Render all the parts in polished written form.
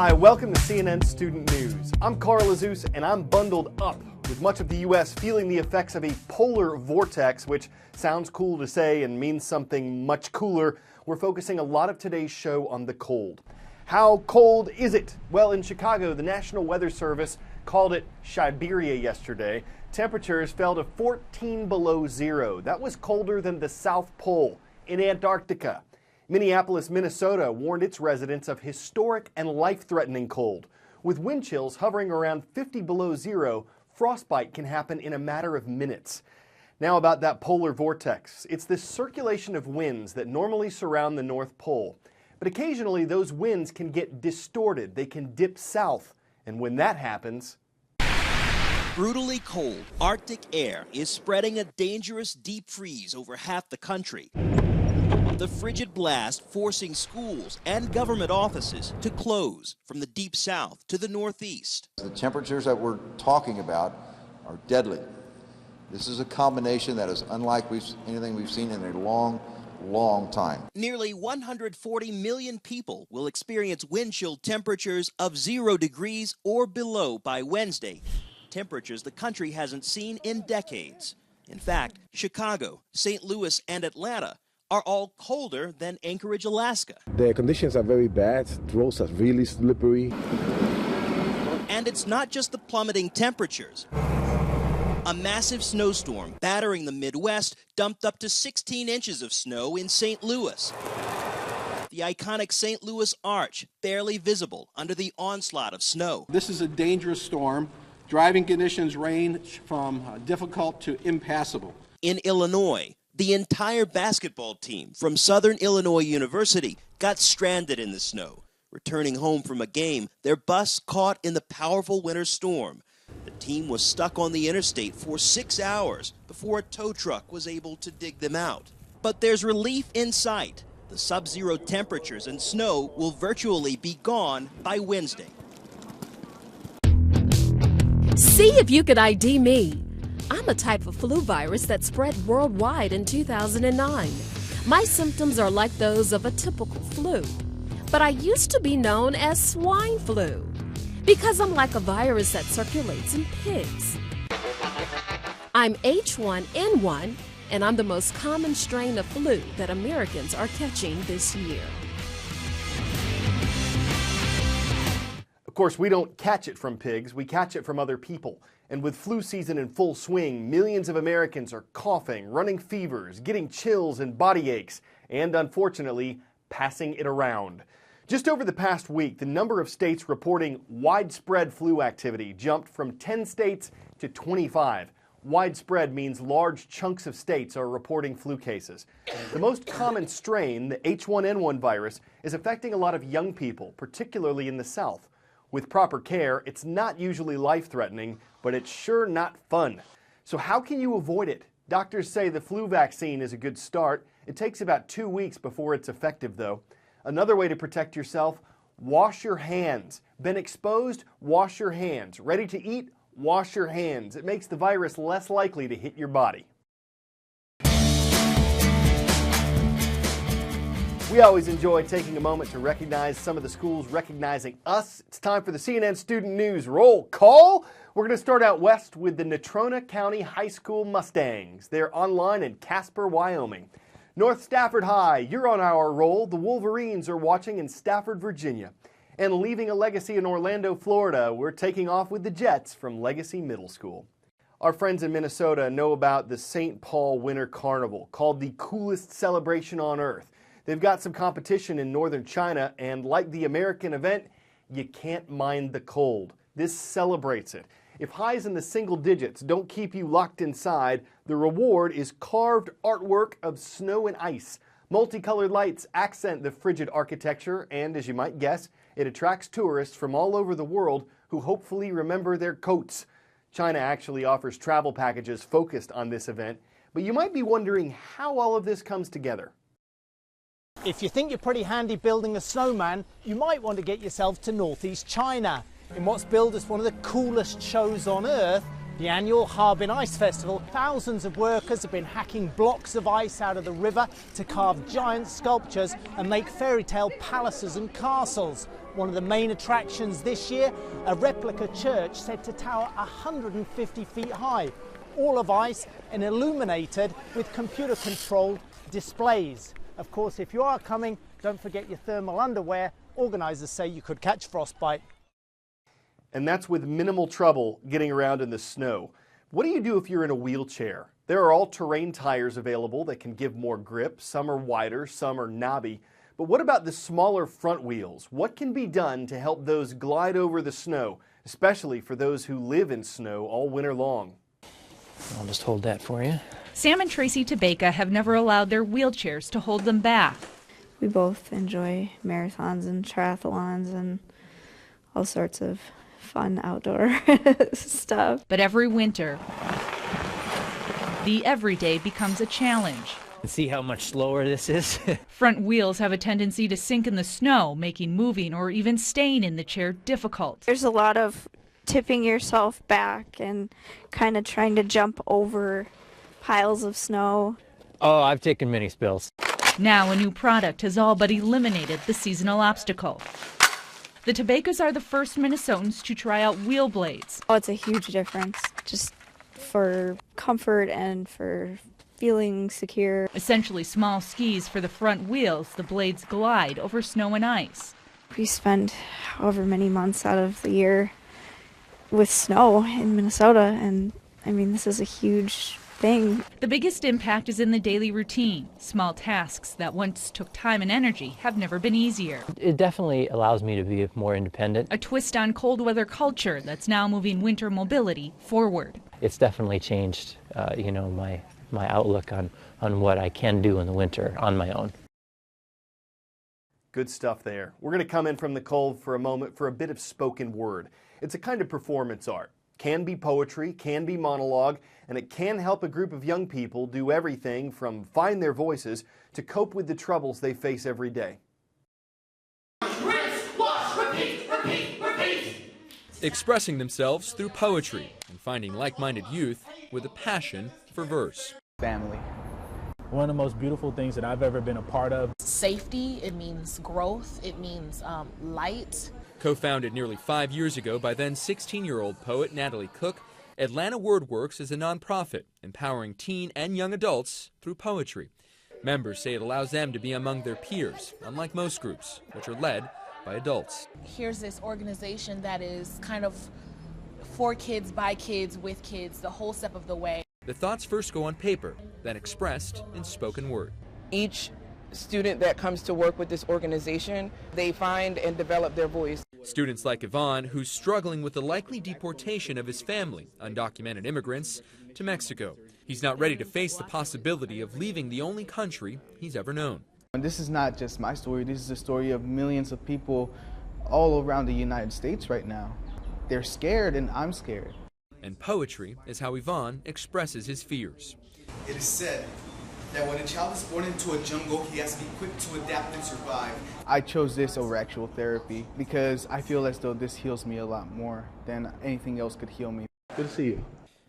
Hi, welcome to CNN Student News. I'm Carl Azus, and I'm bundled up with much of the U.S. feeling the effects of a polar vortex, which sounds cool to say and means something much cooler. We're focusing a lot of today's show on the cold. How cold is it? Well, in Chicago, the National Weather Service called it Siberia yesterday. Temperatures fell to 14 below zero. That was colder than the South Pole in Antarctica. Minneapolis, Minnesota warned its residents of historic and life-threatening cold. With wind chills hovering around 50 below zero, frostbite can happen in a matter of minutes. Now about that polar vortex. It's this circulation of winds that normally surround the North Pole. But occasionally those winds can get distorted. They can dip south. And when that happens... Brutally cold Arctic air is spreading a dangerous deep freeze over half the country. The frigid blast forcing schools and government offices to close from the deep south to the northeast. The temperatures that we're talking about are deadly. This is a combination that is unlike anything we've seen in a long time. Nearly 140 million people will experience wind chill temperatures of 0 degrees or below by Wednesday. Temperatures the country hasn't seen in decades. In fact, Chicago, St. Louis, and Atlanta are all colder than Anchorage, Alaska. The conditions are very bad. The roads are really slippery. And it's not just the plummeting temperatures. A massive snowstorm battering the Midwest dumped up to 16 inches of snow in St. Louis. The iconic St. Louis Arch barely visible under the onslaught of snow. This is a dangerous storm. Driving conditions range from difficult to impassable. In Illinois, the entire basketball team from Southern Illinois University got stranded in the snow. Returning home from a game, their bus caught in the powerful winter storm. The team was stuck on the interstate for 6 hours before a tow truck was able to dig them out. But there's relief in sight. The sub-zero temperatures and snow will virtually be gone by Wednesday. See if you could ID me. I'm a type of flu virus that spread worldwide in 2009. My symptoms are like those of a typical flu, but I used to be known as swine flu because I'm like a virus that circulates in pigs. I'm H1N1, and I'm the most common strain of flu that Americans are catching this year. Of course, we don't catch it from pigs, we catch it from other people. And with flu season in full swing, millions of Americans are coughing, running fevers, getting chills and body aches, and unfortunately, passing it around. Just over the past week, the number of states reporting widespread flu activity jumped from 10 states to 25. Widespread means large chunks of states are reporting flu cases. The most common strain, the H1N1 virus, is affecting a lot of young people, particularly in the South. With proper care, it's not usually life-threatening, but it's sure not fun. So how can you avoid it? Doctors say the flu vaccine is a good start. It takes about 2 weeks before it's effective, though. Another way to protect yourself, wash your hands. Been exposed? Wash your hands. Ready to eat? Wash your hands. It makes the virus less likely to hit your body. We always enjoy taking a moment to recognize some of the schools recognizing us. It's time for the CNN Student News Roll Call. We're going to start out west with the Natrona County High School Mustangs. They're online in Casper, Wyoming. North Stafford High, you're on our roll. The Wolverines are watching in Stafford, Virginia. And leaving a legacy in Orlando, Florida, we're taking off with the Jets from Legacy Middle School. Our friends in Minnesota know about the St. Paul Winter Carnival, called the coolest celebration on earth. They've got some competition in northern China, and like the American event, you can't mind the cold. This celebrates it. If highs in the single digits don't keep you locked inside, the reward is carved artwork of snow and ice. Multicolored lights accent the frigid architecture, and as you might guess, it attracts tourists from all over the world who hopefully remember their coats. China actually offers travel packages focused on this event, but you might be wondering how all of this comes together. If you think you're pretty handy building a snowman, you might want to get yourself to northeast China. In what's billed as one of the coolest shows on earth, the annual Harbin Ice Festival, thousands of workers have been hacking blocks of ice out of the river to carve giant sculptures and make fairy tale palaces and castles. One of the main attractions this year, a replica church said to tower 150 feet high, all of ice and illuminated with computer-controlled displays. Of course, if you are coming, don't forget your thermal underwear. Organizers say you could catch frostbite. And that's with minimal trouble getting around in the snow. What do you do if you're in a wheelchair? There are all-terrain tires available that can give more grip. Some are wider, some are knobby. But what about the smaller front wheels? What can be done to help those glide over the snow, especially for those who live in snow all winter long? I'll just hold that for you. Sam and Tracy Tabeka have never allowed their wheelchairs to hold them back. We both enjoy marathons and triathlons and all sorts of fun outdoor stuff. But every winter, the everyday becomes a challenge. See how much slower this is? Front wheels have a tendency to sink in the snow, making moving or even staying in the chair difficult. There's a lot of tipping yourself back and kind of trying to jump over piles of snow. Oh, I've taken many spills. Now a new product has all but eliminated the seasonal obstacle. The Tabekas are the first Minnesotans to try out wheel blades. Oh, it's a huge difference, just for comfort and for feeling secure. Essentially small skis for the front wheels, the blades glide over snow and ice. We spend however many months out of the year with snow in Minnesota, and I mean, this is a huge thing. The biggest impact is in the daily routine. Small tasks that once took time and energy have never been easier. It definitely allows me to be more independent. A twist on cold weather culture that's now moving winter mobility forward. It's definitely changed, my outlook on what I can do in the winter on my own. Good stuff there. We're going to come in from the cold for a moment for a bit of spoken word. It's a kind of performance art. Can be poetry, can be monologue, and it can help a group of young people do everything from find their voices to cope with the troubles they face every day. Rinse, wash, repeat, repeat, repeat. Expressing themselves through poetry and finding like-minded youth with a passion for verse. Family. One of the most beautiful things that I've ever been a part of. Safety, it means growth, it means light. Co-founded nearly 5 years ago by then 16-year-old poet Natalie Cook, Atlanta WordWorks is a nonprofit empowering teen and young adults through poetry. Members say it allows them to be among their peers, unlike most groups, which are led by adults. Here's this organization that is kind of for kids, by kids, with kids, the whole step of the way. The thoughts first go on paper, then expressed in spoken word. Each student that comes to work with this organization, they find and develop their voice. Students like Yvonne, who's struggling with the likely deportation of his family, undocumented immigrants, to Mexico. He's not ready to face the possibility of leaving the only country he's ever known. And this is not just my story, this is the story of millions of people all around the United States right now. They're scared and I'm scared. And poetry is how Yvonne expresses his fears. It is said that when a child is born into a jungle, he has to be quick to adapt and survive. I chose this over actual therapy because I feel as though this heals me a lot more than anything else could heal me. Good to see you.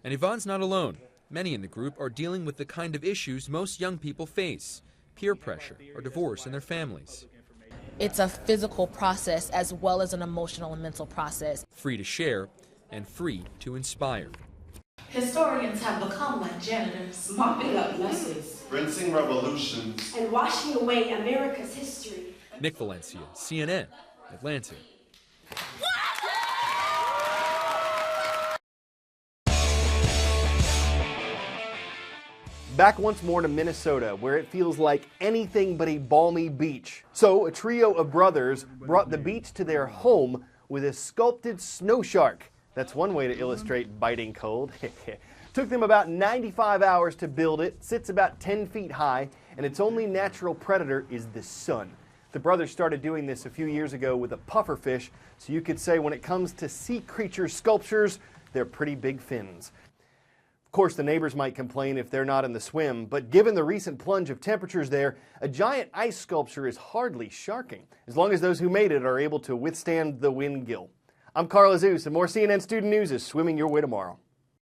And Yvonne's not alone. Many in the group are dealing with the kind of issues most young people face: peer pressure or divorce in their families. It's a physical process as well as an emotional and mental process. Free to share and free to inspire. Historians have become like janitors, mopping up messes, rinsing revolutions, and washing away America's history. Nick Valencia, CNN, Atlanta. Back once more to Minnesota, where it feels like anything but a balmy beach. So a trio of brothers brought the beach to their home with a sculpted snow shark. That's one way to illustrate biting cold. Took them about 95 hours to build it, sits about 10 feet high, and its only natural predator is the sun. The brothers started doing this a few years ago with a pufferfish, so you could say when it comes to sea creature sculptures, they're pretty big fins. Of course, the neighbors might complain if they're not in the swim, but given the recent plunge of temperatures there, a giant ice sculpture is hardly sharking, as long as those who made it are able to withstand the wind gill. I'm Carl Azus, and more CNN Student News is swimming your way tomorrow.